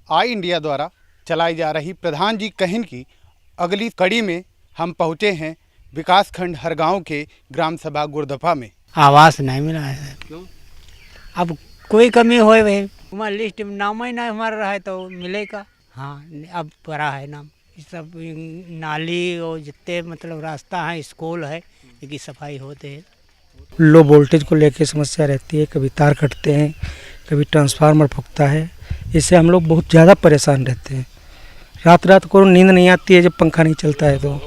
आई India द्वारा चलाई जा रही प्रधान जी कहन की अगली कड़ी में हम पहुँचे हैं विकासखंड हरगांव के ग्राम सभा गुरदफा में। आवास नहीं मिला है। क्यों? अब कोई कमी होए भाई, हमारे लिस्ट में नाम ही ना हमारा रहा है तो मिलेगा। हाँ, अब पड़ा है नाम। सब नाली और जितने मतलब रास्ता है, स्कूल है, इनकी सफाई होते हैं। लो वोल्टेज को लेके समस्या रहती है, कभी तार कटते हैं, कभी ट्रांसफार्मर फूकता है। इससे हम लोग बहुत ज़्यादा परेशान रहते हैं। रात रात को नींद नहीं आती है जब पंखा नहीं चलता है। तो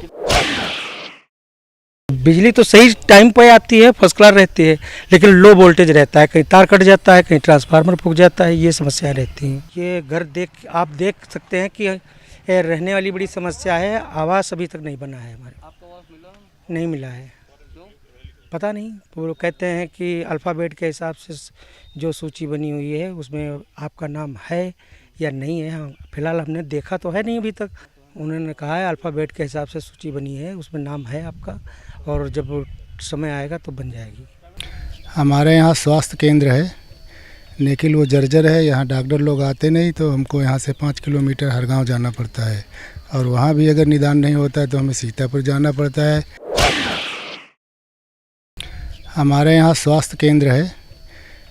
बिजली तो सही टाइम पे आती है, फर्स्ट क्लास रहती है, लेकिन लो वोल्टेज रहता है, कहीं तार कट जाता है, कहीं ट्रांसफार्मर फूक जाता है। ये समस्या रहती है। ये घर आप देख सकते हैं कि रहने वाली बड़ी समस्या है। आवास अभी तक नहीं बना है हमारे। आपको आवास मिला? नहीं मिला है। पता नहीं, वो कहते हैं कि अल्फ़ाबेट के हिसाब से जो सूची बनी हुई है उसमें आपका नाम है या नहीं है। हाँ, फिलहाल हमने देखा तो है नहीं अभी तक। उन्होंने कहा है अल्फ़ाबेट के हिसाब से सूची बनी है, उसमें नाम है आपका, और जब समय आएगा तो बन जाएगी। हमारे यहाँ स्वास्थ्य केंद्र है, लेकिन वो जर्जर है। यहाँ डॉक्टर लोग आते नहीं, तो हमको यहाँ से 5 किलोमीटर हरगांव जाना पड़ता है, और वहाँ भी अगर निदान नहीं होता है तो हमें सीतापुर जाना पड़ता है। हमारे यहाँ स्वास्थ्य केंद्र है,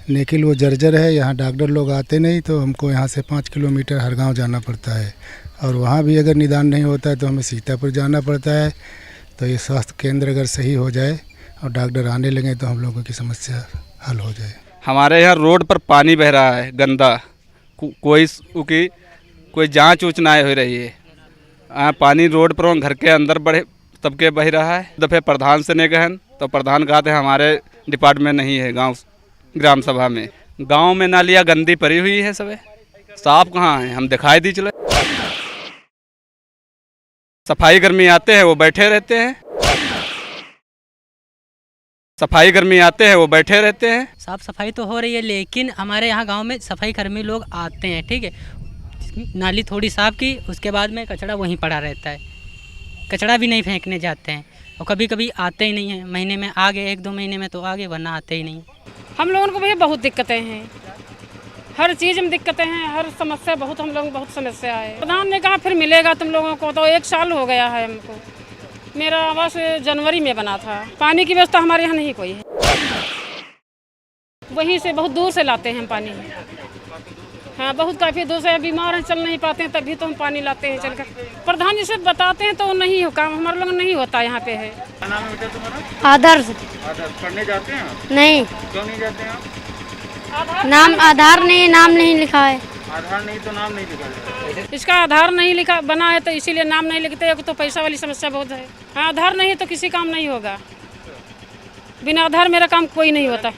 लेकिन वो जर्जर है। यहाँ डॉक्टर लोग आते नहीं, तो हमको यहाँ से 5 किलोमीटर हरगांव जाना पड़ता है, और वहाँ भी अगर निदान नहीं होता है तो हमें सीतापुर जाना पड़ता है। तो ये स्वास्थ्य केंद्र अगर सही हो जाए और डॉक्टर आने लगे तो हम लोगों की समस्या हल हो जाए। हमारे यहाँ रोड पर पानी बह रहा है गंदा, कोई जांच ऊँच ना हो रही है। पानी रोड पर घर के अंदर बढ़े तब के बह रहा है। दफ़े प्रधान से नहीं गहन तो प्रधान कहते हैं हमारे डिपार्टमेंट नहीं है। ग्राम सभा में गांव में नालियाँ गंदी पड़ी हुई है, सब साफ कहाँ है, हम दिखाई दी चले। सफाई कर्मी आते हैं वो बैठे रहते हैं, सफाई कर्मी आते हैं वो बैठे रहते हैं। साफ सफाई तो हो रही है, लेकिन हमारे यहाँ गांव में सफाई कर्मी लोग आते हैं, ठीक है, नाली थोड़ी साफ की, उसके बाद में कचरा वहीं पड़ा रहता है। कचरा भी नहीं फेंकने जाते हैं, और कभी कभी आते ही नहीं हैं। महीने में आ गए, 1-2 महीने में तो आ गए, वरना आते ही नहीं। हम लोगों को भैया बहुत दिक्कतें हैं, हर चीज़ में दिक्कतें हैं, हर समस्या बहुत, हम लोगों को बहुत समस्या है। प्रधान ने कहा फिर मिलेगा तुम लोगों को, तो 1 साल हो गया है हमको। मेरा आवास जनवरी में बना था। पानी की व्यवस्था हमारे यहाँ नहीं कोई है, वहीं से बहुत दूर से लाते हैं हम पानी। हाँ, बहुत काफ़ी दूर से, बीमार हैं, चल नहीं पाते हैं, तभी तो हम पानी लाते हैं चलकर। प्रधान जी से बताते हैं तो नहीं हो काम, हमारे लोग नहीं होता यहाँ पे है। क्या नाम है बेटा तुम्हारा? आदर्श। पढ़ने जाते हैं आप? नहीं। क्यों नहीं जाते हैं आप? नाम आधार नहीं, नाम नहीं लिखा है। आधार नहीं तो नाम नहीं लिखा जाता। इसका आधार नहीं लिखा बना है तो इसीलिए नाम नहीं लिखते, तो पैसा वाली समस्या बहुत है। हाँ, आधार नहीं तो किसी काम नहीं होगा, बिना आधार मेरा काम कोई नहीं होता।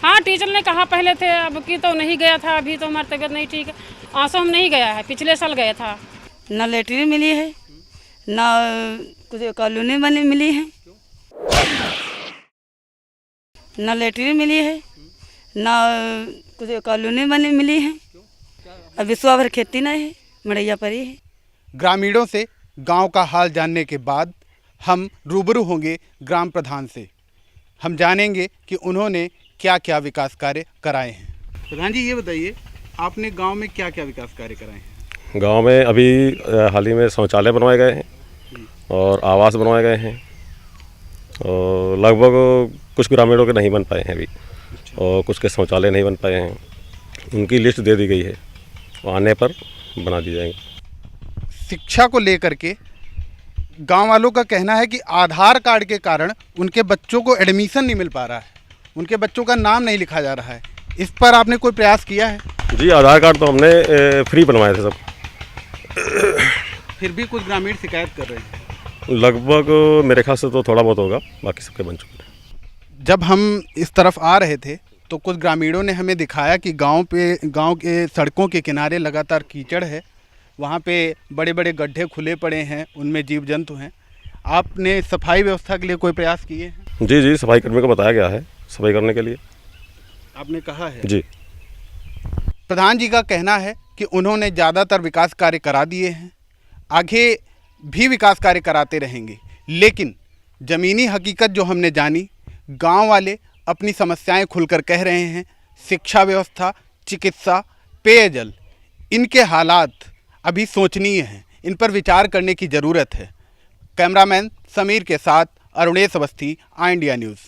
हाँ, टीचर ने कहा पहले थे, अब की तो नहीं गया था, अभी तो हमारी तबीयत नहीं ठीक है। आंसू हम नहीं गया है, पिछले साल गया था। न लेटरिन मिली है, न कुछ कॉलोनी बनी मिली है, न लेटरिन मिली है, न कुछ कॉलोनी बनी मिली है। अब विश्वा भर खेती नहीं है, मड़ैया परी है। ग्रामीणों से गांव का हाल जानने के बाद हम रूबरू होंगे ग्राम प्रधान से। हम जानेंगे कि उन्होंने क्या क्या विकास कार्य कराए हैं। प्रधान जी, ये बताइए, आपने गांव में क्या क्या विकास कार्य कराए हैं? गांव में अभी हाल ही में शौचालय बनवाए गए हैं और आवास बनवाए गए हैं, और लगभग कुछ ग्रामीणों के नहीं बन पाए हैं अभी, और कुछ के शौचालय नहीं बन पाए हैं। उनकी लिस्ट दे दी गई है, आने पर बना दी जाएंगे। शिक्षा को लेकर के गांव वालों का कहना है कि आधार कार्ड के कारण उनके बच्चों को एडमिशन नहीं मिल पा रहा है, उनके बच्चों का नाम नहीं लिखा जा रहा है। इस पर आपने कोई प्रयास किया है? जी, आधार कार्ड तो हमने फ्री बनवाए थे सब। फिर भी कुछ ग्रामीण शिकायत कर रहे हैं। लगभग मेरे ख्याल से तो थोड़ा बहुत होगा, बाकी सबके बन चुके हैं। जब हम इस तरफ आ रहे थे तो कुछ ग्रामीणों ने हमें दिखाया कि गांव के सड़कों के किनारे लगातार कीचड़ है, वहाँ पे बड़े बड़े गड्ढे खुले पड़े हैं, उनमें जीव जंतु हैं। आपने सफाई व्यवस्था के लिए कोई प्रयास किए हैं? जी, सफाई कर्मी को बताया गया है सफाई करने के लिए, आपने कहा है? जी। प्रधान जी का कहना है कि उन्होंने ज़्यादातर विकास कार्य करा दिए हैं, आगे भी विकास कार्य कराते रहेंगे। लेकिन ज़मीनी हकीकत जो हमने जानी, गांव वाले अपनी समस्याएं खुलकर कह रहे हैं। शिक्षा व्यवस्था, चिकित्सा, पेयजल, इनके हालात अभी सोचनीय हैं, इन पर विचार करने की ज़रूरत है। कैमरामैन समीर के साथ अरुणेश अवस्थी, आई इंडिया न्यूज़।